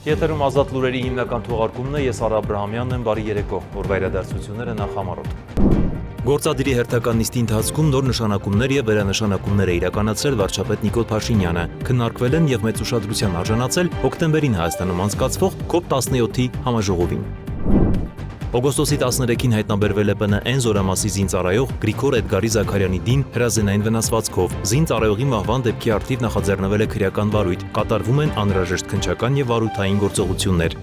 Եթերում ազատ լուրերի հիմնական թողարկումն է, ես Արա Աբրահամյանն եմ, բարի երեկո, օրվա իրադարձությունները նախ համառոտ։ Գործադիրի հերթական նիստի ընթացքում նոր նշանակումներ եւ վերանշանակումներ է իրականացրել վարչապետ Նիկոլ Փաշինյանը։ Քննարկվել են եւ մեծ ուշադրության արժանացել հոկտեմբերին Հայաստանում անցկացվող COP17-ի համաժողովին։ Օգոստոսի 13-ին հայտնաբերվել է ՊՆ զորամասի զինծառայող Գրիգոր Էդգարի Զաքարյանի դին հրազենային վնասվածքով։ Զինծառայողի մահվան դեպքի առթիվ նախաձեռնվել է քրեական վարույթ, կատարվում են անհրաժեշտ քննչական եւ վարույթային գործողություններ։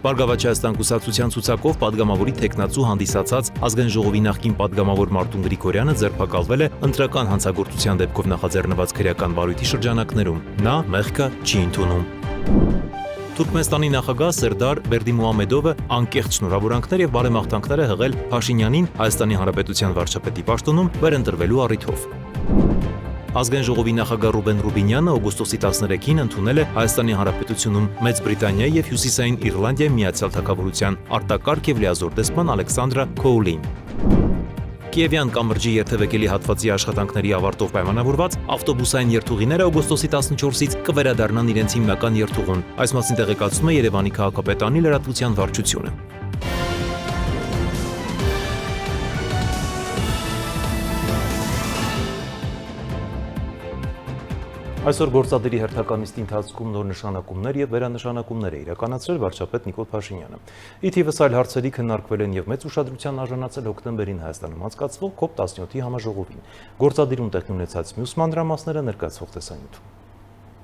Բարգավաճ Հայաստան կուսակցության ցուցակով падգամավորի տեխնացու հանդիսացած ազգային ժողովի նախկին падգամավոր Մարտուն Գրիգորյանը ձերբակալվել է ընտրական հանցագործության դեպքով նախաձեռնված քրեական վարույթի շրջանակներում։ Նա մեղքը չի ընդունում։ Թուրքմենստանի նախագահ Սերդար Բերդիմուհամեդովը անկեղծ շնորհավորանքներ եւ բարեմաղթանքներ է հղել Փաշինյանին Հայաստանի Հանրապետության վարչապետի պաշտոնում վերընտրվելու առիթով։ Ազգային ժողովի նախագահ Ռուբեն Ռուբինյանը օգոստոսի 13-ին ընդունել է Հայաստանի Հանրապետությունում Մեծ Բրիտանիայի եւ Հյուսիսային Իռլանդիայի Միացյալ Թագավորության արտակարգ եւ լիազոր դեսպան Ալեքսանդրա Քոուլին։ Կիևյան կամրջի երթևեկելի հատվածի աշխատանքների ավարտով պայմանավորված ավտոբուսային երթուղիները օգոստոսի 14-ից կվերադառնան իրենց հիմնական երթուղուն։ Այս մասին տեղեկացնում է Երևանի քաղաքապետարանի լրատվության վարչությունը։ Այսօր գործադիրի հերթական նիստի ընթացքում նոր նշանակումներ եւ վերանշանակումներ է իրականացրել վարչապետ Նիկոլ Փաշինյանը։ Ի թիվս այլ հարցերի քննարկվել են եւ մեծ ուշադրության արժանացել հոկտեմբերին Հայաստանում անցկացվող COP17-ի համաժողովին։ Գործադիրում տեղի ունեցած մյուս մանրամասները ներկայացվող տեսանյութում։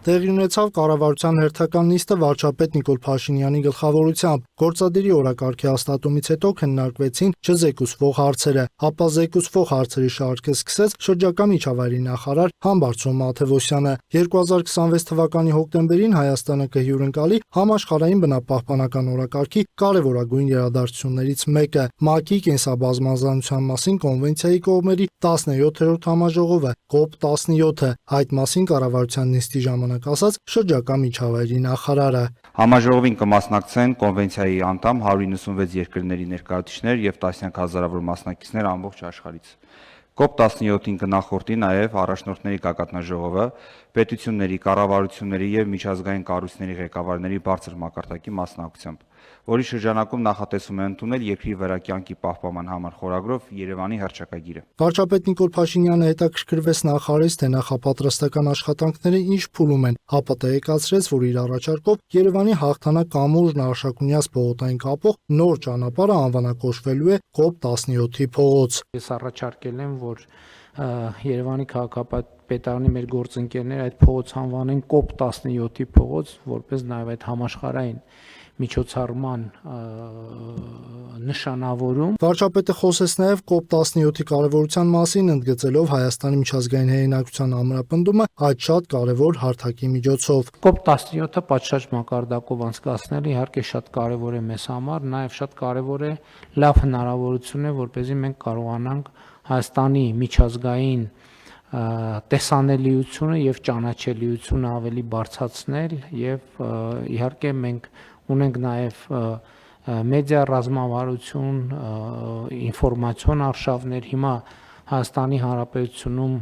Տեղի ունեցավ կառավարության հերթական նիստը վարչապետ Նիկոլ Փաշինյանի գլխավորությամբ։ Գործադիրի օրակարգի հաստատումից հետո քննարկվեցին չզեկուցվող հարցերը, ապա զեկուցվող հարցերի շարքը սկսեց շրջակա միջավայրի նախարար Համբարձում Մաթևոսյանը։ 2026 թվականի հոկտեմբերին Հայաստանը կհյուրընկալի համաշխարհային բնապահպանական օրակարգի կարևորագույն իրադարձություններից մեկը՝ ՄԱԿ-ի կենսաբազմազանության մասին կոնվենցիայի կողմերի 17-րդ համաժողովը COP17-ը։ Այդ մասին կառավարության նիստի ժամանակ ասաց շրջակա միջավայրի նախարարը։ Համաժողովին կմասնակցեն կոնվենցիայի անդամ 196 երկրների ներկայացուցիչներ եւ տասնյակ հազարավոր մասնակիցներ ամբողջ աշխարհից։ COP17-ին կնախորդի նաև առաջնորդների գագաթնաժողովը, պետությունների, կառավարությունների եւ միջազգային կառույցների ղեկավարների բարձր մակարդակի մասնակցությամբ, որի շրջանակում նախատեսում է ընդունել երկրի վերակյանքի պահպանման համար խորագրով Երևանի հռչակագիրը։ Վարչապետ Նիկոլ Փաշինյանը հետաքրքրվեց նախարարից, թե նախապատրաստական աշխատանքները ինչ փուլում են, ապա տեղեկացրեց, որ իր առաջարկով Երևանի հաղթանակ կամուրջն Արշակունյաց փողոցային կապող նոր ճանապարհը անվանակոչվելու է COP17-ի փողոց։ Ես առաջարկել եմ, որ Երևանի քաղաքապետարանի մեր գործընկերները այդ փողոց անվանեն COP17-ի փողոց, որպես նաև այդ համաշխարհային միջոցառման նշանավորում։ Վարչապետը խոսեց նաև COP17-ի կարևորության մասին, ընդգծելով Հայաստանի միջազգային հեղինակության ամրապնդումը այդ շատ կարևոր հարթակի միջոցով։ COP17-ը պատշաճ մակարդակով անցկացնելը իհարկե շատ կարևոր է մեզ համար, նաև շատ կարևոր է լավ հնարավորություն է, որպեսզի մենք կարողանանք Հայաստանի միջազգային տեսանելիությունը եւ ճանաչելիությունը ավելի բարձրացնել եւ իհարկե մենք ունենք նաև մեդիա ռազմավարություն, ինֆորմացիոն արշավներ։ Հիմա Հայաստանի Հանրապետությունում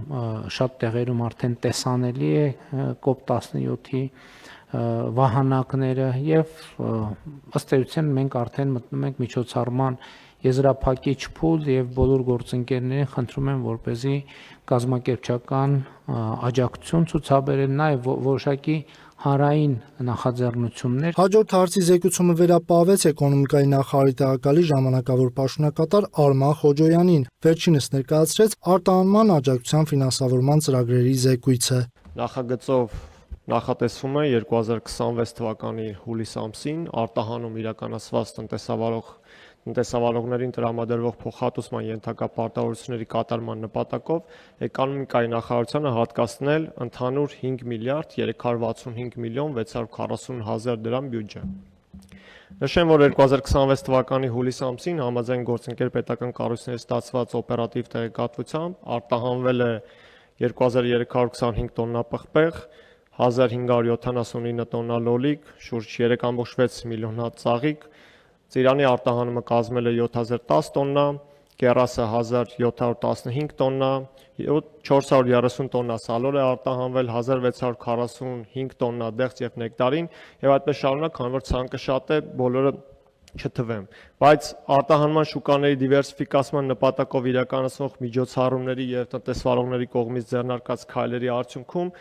շատ տեղերում արդեն տեսանելի է COP17-ի վահանակները եւ ըստ էության մենք արդեն մտնում ենք միջոցառման եզրափակիչ փուլ եւ բոլոր գործընկերներին խնդրում եմ, որպեսզի կազմակերպչական աջակցություն ցուցաբերեն, նաեւ որոշակի հանրային նախաձեռնություններ։ Հաջորդ հարցի զեկուցումը վերապահվեց էկոնոմիկայի նախարարի տեղակալի ժամանակավոր պաշտոնակատար Արման Խոջոյանին։ Վերջինս ներկայացրեց արտահանման աջակցության ֆինանսավորման ծրագրերի զեկույցը։ Նախագծով նախատեսվում է 2026 թվականի հուլիս ամսին արտահանում իրականացված տնտեսավարողներին տրամադրվող փոխհատուցման ենթակա պարտավորությունների կատարման նպատակով էկոնոմիկայի նախարարությանը հատկացնել ընդհանուր 5 միլիարդ 365 միլիոն 640 հազար դրամ բյուջե։ Նշեմ, որ 2026 թվականի հուլիս ամսին համաձայն գործընկեր պետական կառույցների ստացված օպերատիվ տեղեկատվությամբ արտահանվել է 2325 տոննա պղպեղ, 1579 տոննա լոլիկ, շուրջ 3.6 միլիոն հատ ծաղիկ, ծիրանի արտահանումը կազմել է 7010 տոննա, կերասը 1715 տոննա, 430 տոննա սալոր է արտահանվել, 1645 տոննա դեղց եւ նեկտարին եւ այդպես շարունակ, քանի որ ցանկը շատ է, բոլորը չթվեմ, բայց արտահանման շուկաների դիվերսիֆիկացման նպատակով իրականացնող միջոցառումների եւ տնտեսվարողների կողմից ձեռնարկած քայլերի արդյունքում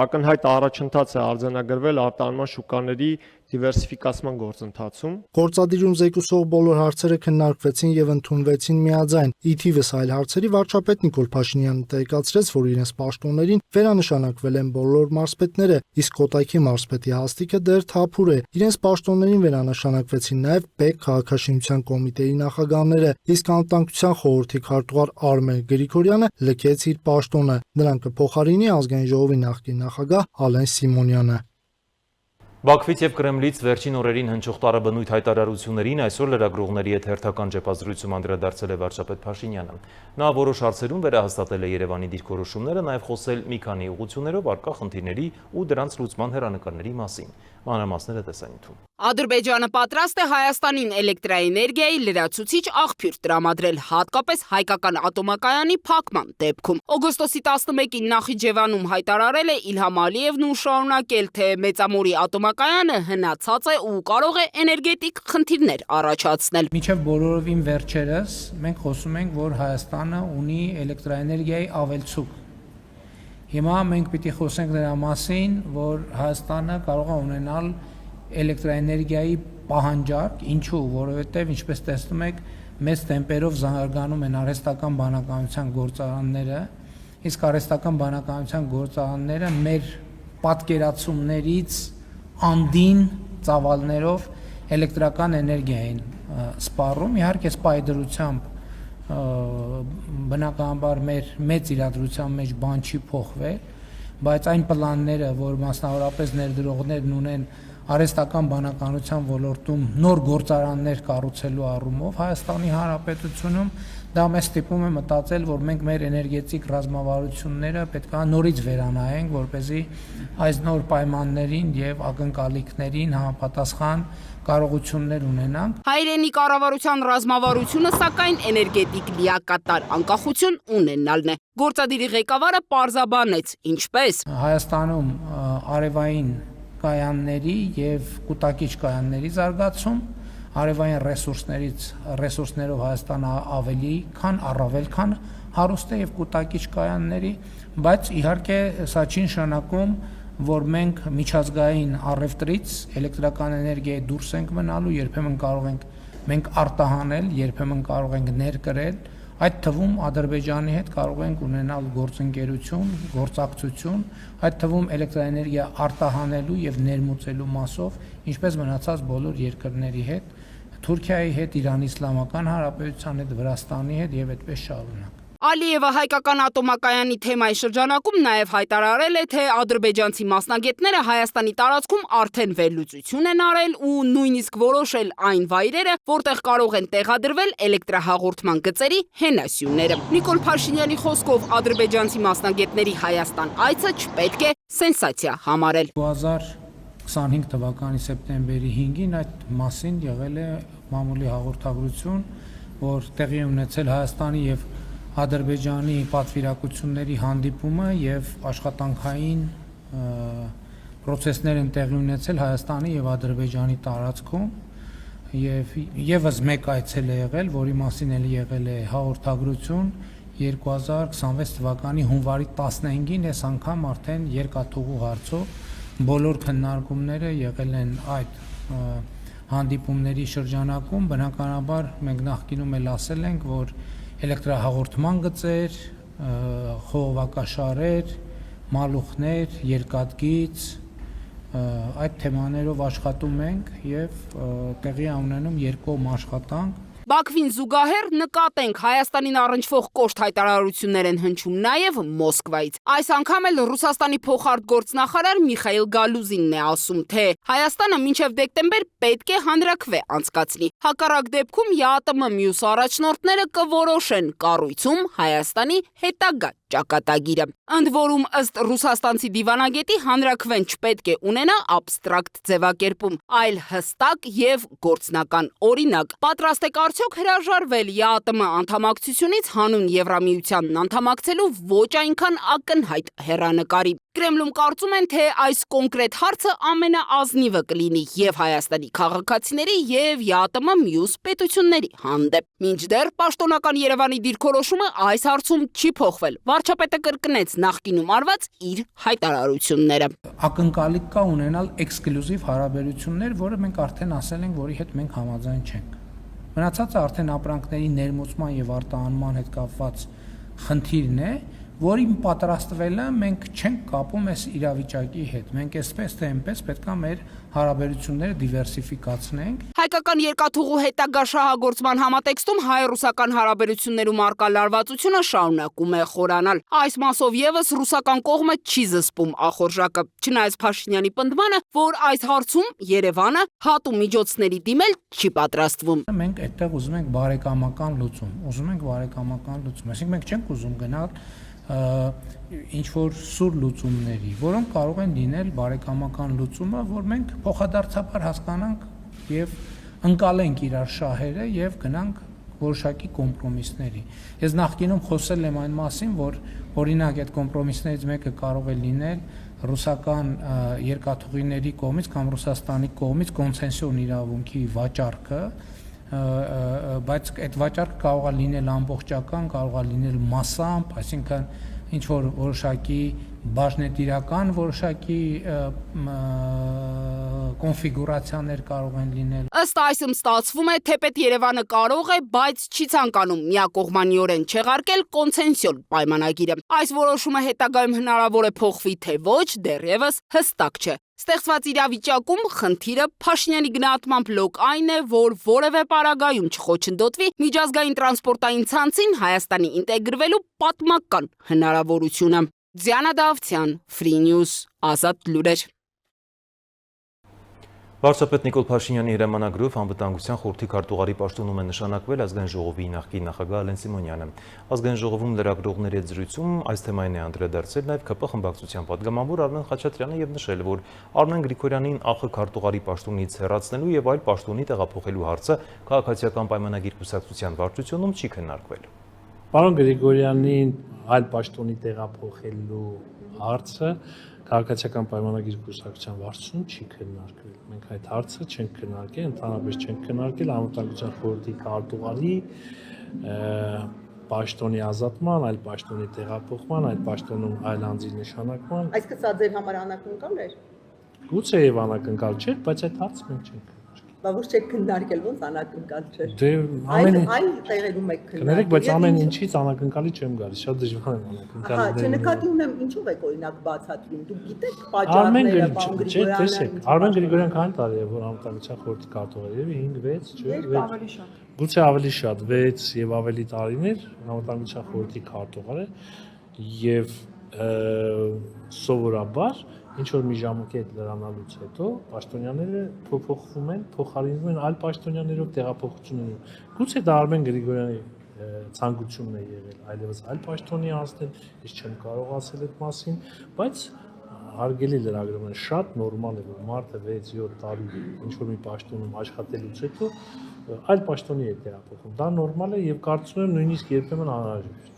ակնհայտ առաջընթաց է արձանագրվել արտահանման շուկաների դիվերսիֆիկացման գործընթացում։ Գործադիրում զեկուցող բոլոր հարցերը քննարկվեցին եւ ընդունվեցին միաձայն։ Ի թիվս այլ հարցերի վարչապետ Նիկոլ Փաշինյանը տեղեկացրեց, որ իրենց պաշտոններին վերանշանակվել են բոլոր մարզպետները, իսկ Կոտայքի մարզպետի հաստիքը դեռ թափուր է։ Իրենց պաշտոններին վերանշանակվեցին նաեւ ՊԵԿ քաղաքաշինության կոմիտեի նախագահները, իսկ անվտանգության խորհրդի քարտուղար Արմեն Գրիգորյանը լքեց իր պաշտոնը։ Նրան կփոխարինի ազգային ժողովի նախկին նախագահ Ալեն Սիմոնյանը։ Բաքվից եւ Կրեմլից վերջին օրերին հնչող տարաբնույթ հայտարարություններին այսօր լրագրողների հետ հերթական ճեպազրույցում անդրադարձել է վարչապետ Փաշինյանը։ Նա որոշ հարցերում վերահաստատել է Երևանի դիրքորոշումները, նաեւ խոսել մի քանի ուղղություններով առկա խնդիրների ու դրանց լուծման հեռանկարների մասին։ Մանրամասները տեսանյութում։ Ադրբեջանը պատրաստ է Հայաստանին էլեկտրաէներգիայի լրացուցիչ աղբյուր տրամադրել, հատկապես հայկական ատոմակայանի փակման դեպքում։ Օգոստոսի 11-ին Նախիջևանում հայտարարել է Իլհամ Ալիևն ու շարունակել, թե Մեծամորի ատոմակայանը հնացած է ու կարող է էներգետիկ խնդիրներ առաջացնել։ Մինչև բոլորովին վերջերս մենք խոսում ենք, որ Հայաստանը ունի էլեկտրաէներգիայի ավելցուկ։ Հիմա մենք պիտի խոսենք նրա մասին, որ Հայաստանը կարող է ունենալ էլեկտրաէներգիայի պահանջարկ, ինչու, որովհետև ինչպես տեսնում եք, մեծ տեմպերով զարգանում են արհեստական բանականության գործարանները, իսկ արհեստական բանականության գործարանները մեր պատկերացումներից անդին ծավալներով էլեկտրական էներգիա են սպառում, իհարկե սպայդրությամբ բնականաբար մեր մեծ իրադրության մեջ բան չի փոխվել, բայց այն պլանները, որ մասնավորապես ներդրողներն ունեն արհեստական բանականության ոլորտում նոր գործարաններ կառուցելու առումով Հայաստանի Հանրապետությունում դա մեզ ստիպում է մտածել, որ մենք մեր էներգետիկ ռազմավարությունները պետք է նորից վերանայենք, որպեսզի այս նոր պայմաններին եւ ակնկալիքներին համապատասխան կարողություններ ունենանք։ Հայրենի կառավարության ռազմավարությունը սակայն էներգետիկ լիակատար անկախություն ունենալն է։ Գործադիրի ղեկավարը պարզաբանեց, ինչպես Հայաստանում արևային կայանների եւ կուտակիչ կայանների զարգացում, արևային ռեսուրսներով Հայաստանը առավել քան հարուստ է եւ կուտակիչ կայանների, բայց իհարկե սա չի նշանակում, որ մենք միջազգային առևտրից էլեկտրական էներգիայի դուրս ենք մնալու, երբեմն կարող ենք մենք արտահանել, երբեմն կարող ենք ներկրել, այդ թվում Ադրբեջանի հետ կարող ենք ունենալ գործընկերություն, գործակցություն, այդ թվում էլեկտրաէներգիա արտահանելու եւ ներմուծելու մասով, ինչպես մնացած բոլոր երկրների հետ, Թուրքիայի հետ, Իրանի Իսլամական Հանրապետության հետ, Վրաստանի հետ եւ այդպես շարունակ։ Ալիևը հայկական ատոմակայանի թեմայի շրջանակում նաև հայտարարել է, թե ադրբեջանցի մասնագետները Հայաստանի տարածքում արդեն վերլուծություն են արել ու նույնիսկ որոշել այն վայրերը, որտեղ կարող են տեղադրվել էլեկտրահաղորդման գծերի հենասյուները։ Նիկոլ Փաշինյանի խոսքով ադրբեջանցի մասնագետների Հայաստան այցը չպետք է սենսացիա համարել։ 2025 թվականի սեպտեմբերի 5-ին այդ մասին եղել է մամուլի հաղորդագրություն, որ տեղի ունեցել Հայաստանի եւ Ադրբեջանի պատվիրակությունների հանդիպումը եւ աշխատանքային procesներ են տեղի ունեցել Հայաստանի եւ Ադրբեջանի տարածքում եւ եւս մեկ այցել է եղել, որի մասին էլ եղել է հաղորդագրություն 2026 թվականի հունվարի 15-ին, այս անգամ արդեն երկաթուղու հարցով բոլոր քննարկումները եղել են այդ հանդիպումների շրջանակում, բնականաբար մենք նախկինում էլ ասել ենք, որ էլեկտրահաղորդման գծեր, խողովակաշարեր, մալուխներ, երկաթգիծ, այդ թեմաներով աշխատում ենք եւ տեղի ունենում երկկողմ աշխատանք։ Բաքվին զուգահեռ նկատենք Հայաստանին առնչվող կոշտ հայտարարություններ են հնչում նաև Մոսկվայից։ Այս անգամ էլ Ռուսաստանի փոխարտգործնախարար Միխայիլ Գալուզինն է ասում, թե Հայաստանը մինչև դեկտեմբեր պետք է հանրաքվե անցկացնի։ Հակառակ դեպքում ԵԱՏՄ մյուս առաջնորդները կորոշեն կառույցում Հայաստանի հետագա ճակատագիրը։ Ընդ որում ըստ ռուսաստանցի դիվանագետի հանրաքվեն չպետք է ունենա абստրակտ ձևակերպում, այլ հստակ եւ գործնական օրինակ։ Պատրաստ է արդյոք հրաժարվել ԵԱՏՄ անդամակցությունից հանուն Եվրամիությանն անդամակցելու ոչ այնքան ակնհայտ հեռանկարի։ Կրեմլում կարծում են, թե այս կոնկրետ հարցը ամենաազնիվը կլինի եւ Հայաստանի քաղաքացիների եւ ԵԱՏՄ մյուս պետությունների հանդեպ։ Մինչդեռ պաշտոնական Երևանի դիրքորոշումը այս հարցում չի փոխվել։ Վարչապետը կրկնեց նախկինում արված իր հայտարարությունները։ Ակնկալիք կա ունենալ էքսկլյուզիվ հարաբերություններ, որը մենք արդեն ասել ենք, որի հետ մենք համաձայն չենք։ Մնացածը արդեն ապրանքների ներմուծման եւ արտահանման հետ կապված խնդիրն է, որին պատրաստվելը մենք չենք կապում այս իրավիճակի հետ։ Մենք այսպես թե այնպես պետք է մեր հարաբերությունները դիվերսիֆիկացնենք։ Հայկական երկաթուղու հետագա շահագործման համատեքստում հայ-ռուսական հարաբերություններում արկա լարվածությունը շարունակում է խորանալ։ Այս մասով եւս ռուսական կողմը չի զսպում ախորժակը։ Չնայած Փաշինյանի պնդմանը, որ այս հարցում Երևանը հատու միջոցների դիմել չի պատրաստվում։ Մենք այդտեղ ուզում ենք բարեկամական լուծում, այսինքն մենք չենք ուզում գնալ ինչ որ սուր լուծումների, որոնք կարող են լինել բարեկամական լուծումը, որ մենք փոխադարձաբար հասկանանք եւ ընկալենք իրար շահերը եւ գնանք որոշակի կոմպրոմիսների։ Ես նախկինում խոսել եմ այն մասին, որ օրինակ այդ կոմպրոմիսներից մեկը կարող է լինել ռուսական երկաթուղիների կողմից կամ Ռուսաստանի կողմից կոնցեսիոն իրավունքի վաճառքը, բայց այդ վաճառքը կարող է լինել ամբողջական, կարող է լինել մասամբ, այսինքն ինչ որ որոշակի բաժնետիրական որոշակի կոնֆիգուրացիաներ կարող են լինել։ Ըստ այսում ստացվում է, թեպետ Երևանը կարող է, բայց չի ցանկանում միակողմանիորեն չեղարկել կոնցենսիոն պայմանագիրը։ Այս որոշումը հետագայում հնարավոր է փոխվի, թե ոչ, դեռևս հստակ չէ։ Ստեղծված իրավիճակում խնդիրը Փաշինյանի գնահատմամբ լոկ այն է, որ որևէ պարագայում չխոչընդոտվի միջազգային տրանսպորտային ցանցին Հայաստանի ինտեգրվելու պատմական հնարավորությունը։ Ձիանա Դավթյան, Free News, Ազատ լուրեր։ Վարչապետ Նիկոլ Փաշինյանի հրամանագրով անվտանգության խորհրդի քարտուղարի պաշտոնում է նշանակվել Ազգային ժողովի նախկին նախագահ Ալեն Սիմոնյանը։ Ազգային ժողովում լրագրողների հետ զրույցում այս թեմային է անդրադարձել նաև ԿՊ խմբակցության պատգամավոր Արմեն Խաչատրյանը եւ նշել, որ Արմեն Գրիգորյանին ԱԽ քարտուղարի պաշտոնից հեռացնելու եւ այլ պաշտոնի տեղափոխելու հարցը քաղաքացիական պայմանագիր կուսակցության վարչությունում չի քննարկվել։ Պարոն Գրիգորյանին այլ պաշտոնի տեղափոխելու հարցը քաղաքացիական պայմանագիր կուսակցության վարչությունում չի քննարկվել։ Մենք այդ հարցը չենք քննարկել, ընդհանրապես չենք քննարկել անվտանգության խորհրդի քարտուղարի պաշտոնի ազատման, այլ պաշտոնի տեղափոխման, այլ պաշտոնում այլ անձի նշանակման։ Այսինքն սա ձեր համար անակնկալ էր։ Գուցե եւ անակնկալ չէր, բայց այդ հարցը մենք չենք Բա ոչ չեք քննարկել, ոնց անակնկալ չէր։ Դե ամեն այլ տեղերում եք քննարկել։ Կներեք, բայց ամեն ինչից անակնկալի չեմ գալիս, շատ դժվար է անակնկալ։ Հա, չնկատի ունեմ, ինչով եք օրինակ բացատրում։ Դուք գիտեք պատճառները, բան Գրիգորյանը։ Արմեն Գրիգորյան քանի տարի է, որ անվտանգության խորհրդի քարտուղար է, 5, 6, չէ՞։ Գուցե ավելի շատ, 6 եւ ավելի տարիներ անվտանգության խորհրդի քարտուղար է եւ սովորաբար ինչ որ մի ժամանակի հետ լրանալուց հետո պաշտոնյաները փոխվում են, փոխարինվում են այլ պաշտոնյաներով տեղափոխություններով։ Գուցե դա Արմեն Գրիգորյանի ցանկությունն է եղել այլևս այլ պաշտոնի անցնել, ես չեմ կարող ասել այդ մասին, բայց հարգելի լրագրողներ, շատ նորմալ է, որ մարդը 6-7 տարի ինչ որ մի պաշտոնում աշխատելուց հետո այլ պաշտոնի է տեղափոխվում։ Դա նորմալ է եւ կարծում եմ նույնիսկ երբեմն անհրաժեշտ։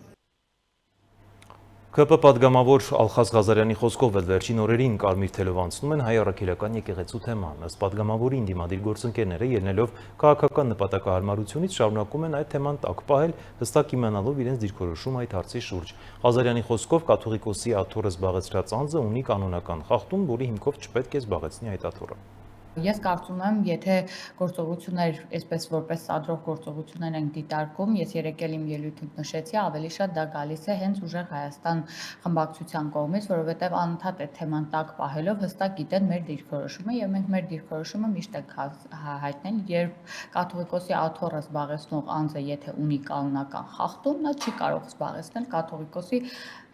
ԿՊ պատգամավոր Ալխազ Ղազարյանի խոսքով էլ վերջին օրերին կարմիր թելով անցնում են հայ առաքելական եկեղեցու թեման։ Ըստ պատգամավորի ընդդիմադիր գործընկերները ելնելով քաղաքական նպատակահարմարությունից շարունակում են այդ թեման տակ պահել, հստակ իմանալով իրենց դիրքորոշում այդ հարցի շուրջ։ Ղազարյանի խոսքով կաթողիկոսի աթոռը զբաղեցրած անձը ունի կանոնական խախտում, որի հիմքով չպետք է զբաղեցնի այդ աթոռը։ Ես կարծում եմ, եթե գործողություններ, այսպես որպես սադրող գործողություններ ենք դիտարկում, ես երեկ էլ իմ ելույթում նշեցի, ավելի շատ դա գալիս է հենց ուժեղ Հայաստան խմբակցության կողմից, որովհետև անընդհատ այդ թեման տակ պահելով հստակ գիտեն մեր դիրքորոշումը եւ մենք մեր դիրքորոշումը միշտ ենք հայտնել, երբ կաթողիկոսի աթոռը զբաղեցնող անձը եթե ունի կանոնական խախտում, նա չի կարող զբաղեցնել կաթողիկոսի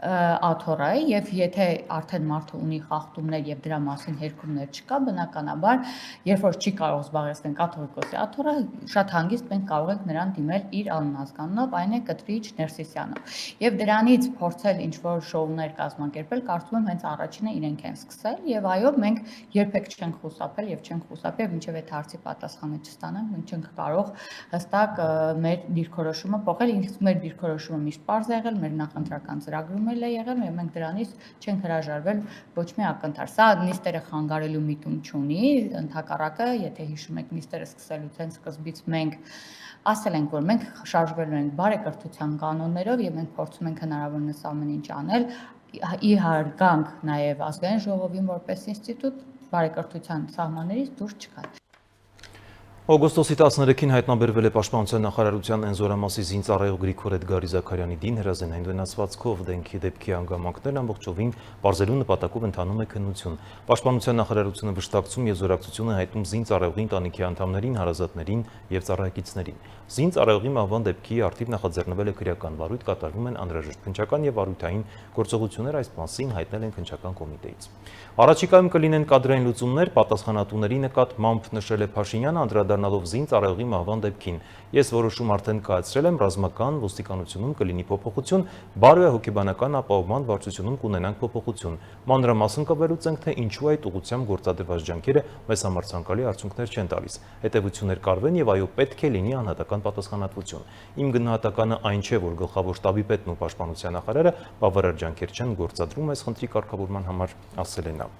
աթոռը եւ եթե արդեն մարդը ունի խախտումներ եւ դրա մասին հերքումներ չկա, բնականաբար երբ որ չի կարող զբաղեցնել կաթողիկոսի աթոռը, շատ հանգիստ մենք կարող ենք նրան դիմել իր անունազգանունով, այն է Կտրիչ Ներսիսյանով։ Եվ դրանից փորձել ինչ-որ շոուներ կազմակերպել, կարծում եմ հենց առաջինը իրենք են սկսել, եւ այո, մենք երբեք չենք խուսափել եւ չենք խուսափել, մինչեւ այդ հարցի պատասխանը չստանանք, մենք չենք կարող հստակ մեր դիրքորոշումը փոխել, ինքս մեր դիրքորոշումը միշտ պարզ է եղել, մեր նախընտրական ծրագրում էլ է եղել, եւ մենք դրանից չենք հրաժարվել ոչ մի ակնթար։ Սա նիստերը խանգարելու միտում չունի, ընդհակառակը, եթե հիշում եք նիստերը սկսելուց հենց սկզբից մենք ասել ենք, որ մենք շարժվելու ենք բարեկրթության կանոններով եւ մենք փորձում ենք հնարավորինս ամեն ինչ անել, իհարգանք նաեւ ազգային ժողովին որպես ինստիտուտ բարեկրթության սահմաններից դուրս չգալ։ Օգոստոսի 13-ին հայտնաբերվել է Պաշտպանության նախարարության Էնզորամասի զինծառայող Գրիգոր Էդգարի Զաքարյանի դին հրազենային վնասվածքով դեպքի հանգամանքներն ամբողջովին բարձելու նպատակով ընթանում է քննություն։ Պաշտպանության նախարարությունը վշտակցում եւ զորակցություն է հայտնում զինծառայողի ընտանիքի անդամներին, հարազատներին եւ ծառայեկիցներին։ Զինծառայողի մահվան դեպքի արդիվ նախաձեռնվել է քրեական վարույթ, կատարվում են անհրաժեշտ քննչական եւ վարույթային գործողություններ, այս մասին հայտնել են քննչական կոմիտեից։ Առաջիկայում կլինեն կադրային լուծումներ, պատասխանատուների նկատմամբ նշել է Փաշինյանը, անդրադառնալով զինծառայողի մահվան դեպքին։ Ես որոշում արդեն կայացրել եմ, ռազմական ոստիկանությունում կլինի փոփոխություն, բարոյահոգեբանական ապահովման վարչությունում կունենանք փոփոխություն։ Մանրամասն կվելուց ենք, թե ինչու այդ ուղղությամբ գործադրված ջանքերը մեզ համար ցանկալի արդյունքներ չեն տալիս։ Հետևություններ կարվեն եւ այո, պետք է լինի անհատական պատասխանատվություն։ Իմ գնահատականը այն չէ, որ գլխավոր շտաբի պետն ու պաշտպանության նախարարը բավարար ջանքեր չեն գործադրում այս խնդրի կարգավորման համար, ասել է նա։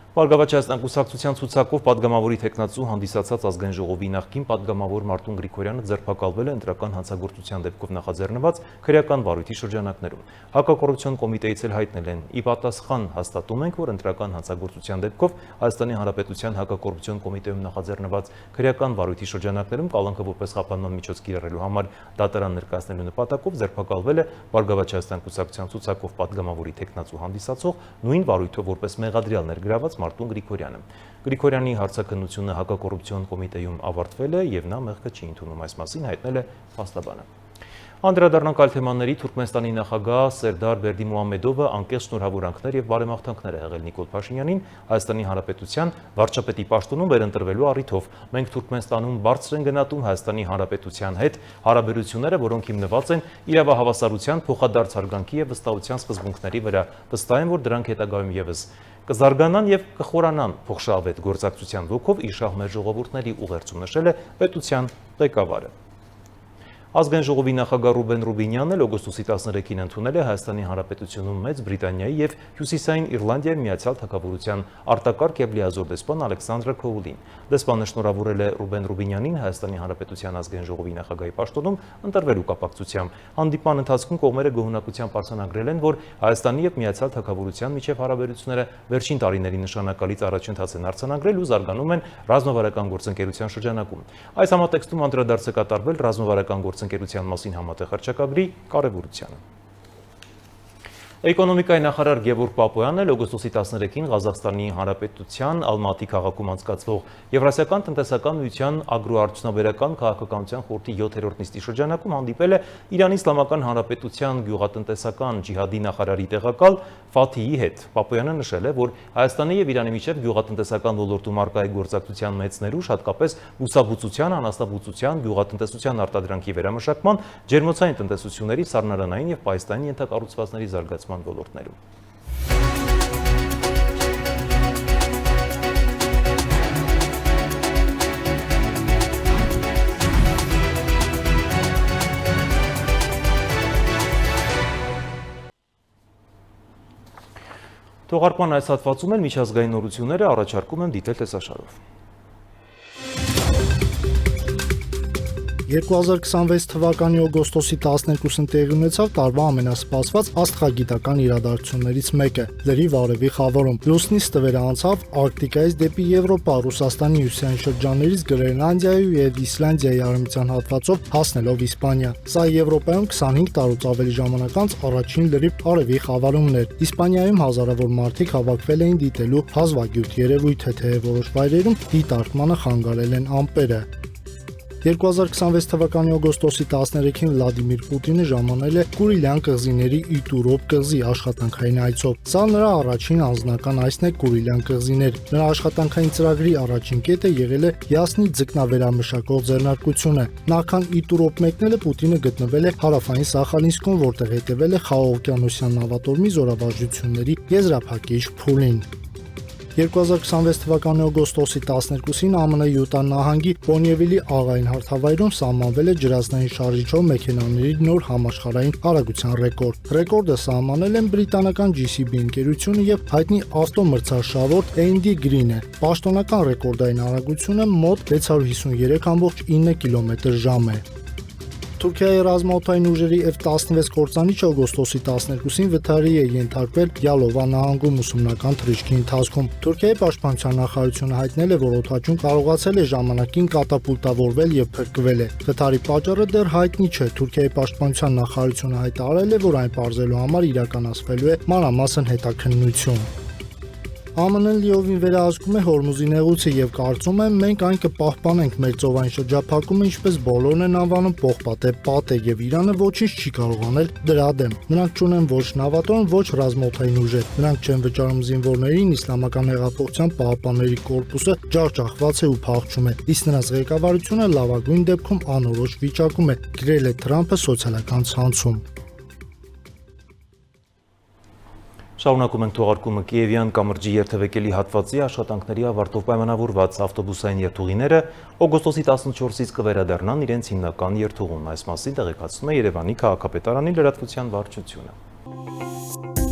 Բարգավաճ Հայաստան կուսակցության ցուցակով падգամավորի տեխնացու հանդիսացած ազգային ժողովի նախկին падգամավոր Մարտուն Գրիգորյանը ձերբակալվել է ընտրական հանցագործության դեպքով նախաձեռնված քրեական վարույթի շրջանակներում։ Հակակոռուպցիոն կոմիտեից էլ հայտնել են՝ ի պատասխան հաստատում ենք, որ ընտրական հանցագործության դեպքով Հայաստանի Հանրապետության հակակոռուպցիոն կոմիտեում նախաձեռնված քրեական վարույթի շրջանակներում կալանքը որպես խափանման միջոց կիրառելու համար դատարան ներկայացնելու նպատակով ձերբակալվել է Բարգավաճ Հայաստան կուսակցության ցուցակով падգամավորի տեխնացու հանդիսացող նույն վարույթով որպես մեղադրյալ ներգրաված Մարտուն Գրիգորյանը։ Գրիգորյանի հարցաքննությունը հակակոռուպցիոն կոմիտեում ավարտվել է եւ նա մեղքը չի ընդունում, այս մասին հայտնել է փաստաբանը։ Անդրադառնանք այլ թեմաների, Թուրքմենստանի նախագահ Սերդար Բերդիմուհամեդովը անկեղծ շնորհավորանքներ եւ բարեմաղթանքներ է եղել Նիկոլ Փաշինյանին Հայաստանի Հանրապետության վարչապետի պաշտոնում վերընտրվելու առիթով։ Մենք Թուրքմենստանում բարձր են գնահատում Հայաստանի Հանրապետության հետ հարաբերությունները, որոնք հիմնված են իրավահավասարության, փոխադարձ հարգանքի եւ վստահության սկզբունքների վրա։ Վստահ եմ, որ դրանք հետագայում եւս կզարգանան եւ կխորանան փոխշահավետ գործակցության ոգով իշահ մեր ժողովուրդների ուղերձում, նշել է պետության ղեկավարը։ Ազգային ժողովի նախագահ Ռուբեն Ռուբինյանն էլ օգոստոսի 13-ին ընդունել է Հայաստանի Հանրապետությունում Մեծ Բրիտանիայի եւ Հյուսիսային Իռլանդիայի Միացյալ Թագավորության արտակարգ եւ լիազոր դեսպան Ալեքսանդր Քոուլին։ Դեսպանը շնորհավորել է Ռուբեն Ռուբինյանին Հայաստանի Հանրապետության ազգային ժողովի նախագահի պաշտոնում ընտրվելու կապակցությամբ։ Հանդիպման ընթացքում կողմերը գոհունակությամբ արձանագրել են, որ Հայաստանի եւ Միացյալ Թագավորության միջև հարաբերությունները վերջին տարիների նշանակալից առաջընթաց են արձանագրել ու զարգանում են ռազմավարական գործընկերության շրջանակում։ Այս համատեքստում անդրադարձ է կատարվել ռազմավարական գործընկերության մասին համատեղ հռչակագրի կարևորությանը։ Էկոնոմիկայի նախարար Գևորգ Պապոյանն էլ օգոստոսի 13-ին Ղազախստանի Հանրապետության Ալմատի քաղաքում անցկացվող Եվրասիական տնտեսական միության ագրոարդյունաբերական քաղաքականության խորհրդի 7-րդ նիստի շրջանակում հանդիպել է Իրանի Իսլամական Հանրապետության գյուղատնտեսական ջիհադի նախարարի տեղակալ Ֆաթիի հետ։ Պապոյանը նշել է, որ Հայաստանի եւ Իրանի միջև գյուղատնտեսական ոլորտում առկա է գործակցության մեծ ներուժ, հատկապես բուսաբուծության, անասնաբուծության, գյուղատնտեսության արտադրանքի վերամշակման, ջերմոցային տնտեսությունների, սառնարանային եւ պահեստային ենթակառուցվածքների զարգացման ոլորտներում։ Թողարկման այս հատվածում էլ միջազգային նորությունները առաջարկում եմ դիտել տեսաշարով։ 2026 թվականի օգոստոսի 12-ին տեղի ունեցավ տարվա ամենասպասված աստղագիտական իրադարձություններից մեկը՝ լրի վարևի խավարում։ Լուսնի ստվերը անցավ Արկտիկայից դեպի Եվրոպա, Ռուսաստանի հյուսիսային շրջաններից Գրենլանդիայի եւ Իսլանդիայի արևմտյան հատվածով հասնելով Իսպանիա։ Սա Եվրոպայում 25 տարուց ավելի ժամանակ անց առաջին լրի արևի խավարումն էր։ Իսպանիայում հազարավոր մարդիկ հավաքվել էին դիտելու հազվագյուտ երևույթը, թե որոշ վայրերում դիտարկմանը խանգարել են ամպերը։ 2026 թվականի օգոստոսի 13-ին Վլադիմիր Պուտինը ժամանել է Կուրիլյան կղզիների Իտուրոպ կղզի աշխատանքային այցով։ Սա նրա առաջին անձնական այցն է Կուրիլյան կղզիներ։ Նրա աշխատանքային ծրագրի առաջին կետը եղել է Յասնի ձկնավերամշակող ձեռնարկությունը։ Նախքան Իտուրոպ մեկնելը Պուտինը գտնվել է հարավային Սախալինսկում, որտեղ հետևել է Խաղաղօվկիանոսյան նավատորմի զորավարժությունների եզրափակիչ փուլին։ 2026 թվականի օգոստոսի 12-ին ԱՄՆ Յուտա նահանգի Պոնիևիլի աղային հարթավայրում սահմանվել է ջրածնային շարժիչով մեքենաների նոր համաշխարհային արագության ռեկորդ։ Ռեկորդը սահմանել են բրիտանական GCB ընկերությունը եւ հայտնի ավտոմրցաշավորդ Andy Green-ը։ Պաշտոնական ռեկորդային արագությունը մոտ 653.9 կմ/ժ է։ Թուրքիայի ռազմաօդային ուժերի F-16 կործանիչը օգոստոսի 12-ին վթարի է ենթարկվել Յալովա նահանգում ուսումնական թռիչքի ընթացքում։ Թուրքիայի պաշտպանության նախարարությունը հայտնել է, որ օդաչուն կարողացել է ժամանակին կատապուլտավորվել եւ փրկվել է։ Վթարի պատճառը դեռ հայտնի չէ։ Թուրքիայի պաշտպանության նախարարությունը հայտարարել է, որ այն պարզելու համար իրականացվելու է մանրամասն հետաքննություն։ ԱՄՆ-ն լիովին վերահսկում է Հորմուզի նեղուցը եւ կարծում է, մենք այն կպահպանենք մեր ծովային շրջափակումը, ինչպես բոլորն են անվանում պողպատե պատը եւ Իրանը ոչինչ չի կարող անել դրա դեմ։ Նրանք չունեն ոչ նավատորմ, ոչ ռազմաօդային ուժեր։ Նրանք չեն վճարում զինվորներին, Իսլամական հեղափոխության պահապանների կորպուսը ջախջախված է ու փախչում է։ Իսկ նրանց ղեկավարությունը լավագույն դեպքում անորոշ վիճակում է, գրել է Թրամփը սոցիալական ցանցում։ Շարունակում ենք թողարկումը Կիևյան կամրջի երթևեկելի հատվածի աշխատանքների ավարտով պայմանավորված ավտոբուսային երթուղիները օգոստոսի 14-ից կվերադառնան իրենց հիմնական երթուղուն։ Այս մասին տեղեկացնում է Երևանի քաղաքապետարանի լրատվության վարչությունը։